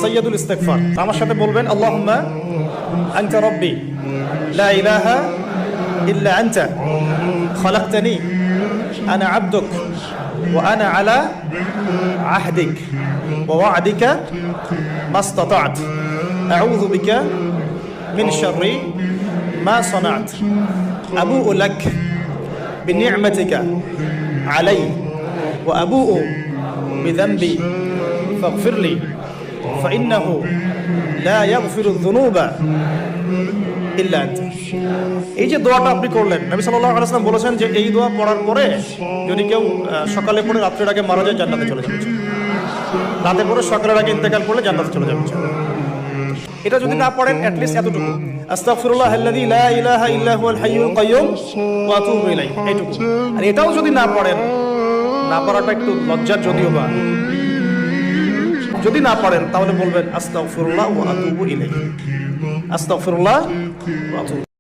সাইয়্যিদুল ইস্তিগফার। আমার সাথে বলবেন আল্লাহুম্মা আনতা রাব্বি লা ইলাহা ইল্লা আনতা খালাকতানি আনা আবদুক ওয়া আনা আলা আহদিক ওয়া ওয়া'দিকা মাসতাতা'ত আউযু বিকা মিন শাররি মা সানা'ত আবুউ লাক বিনি'মাতিকা আলাইয়া ওয়া আবুউ বিযানবি ফাগফিরলি ফাইন্নাহু লা ইয়াগফিরুয যুনুবা ইল্লা আনতা। এই যে দোয়াটা আপনি করলেন, নবী সাল্লাল্লাহু আলাইহি ওয়াসাল্লাম বলেছেন যে এই দোয়া পড়ার পরে যদি কেউ সকালে পড়ে রাত্রের আগে মারা যায় জান্নাতে চলে যাবে, রাতে পড়ে সকালের আগে ইন্তেকাল করলে জান্নাতে চলে যাবে। এটা যদি না পড়েন অ্যাটলিস্ট এতটুকু আস্তাগফিরুল্লাহাল্লাযী লা ইলাহা ইল্লা হুয়াল হাইয়ুল কাইয়্যুম ওয়া আতুবু ইলাইহি, এইটুকু। আর এটাও যদি না পড়েন, না পড়াটা একটু লজ্জার যদিও বা, যদি না পারেন তাহলে বলবেন আস্তাগফিরুল্লাহ ওয়া আতুবু ইলাইহি, আস্তাগফিরুল্লাহ ওয়া আতুবু।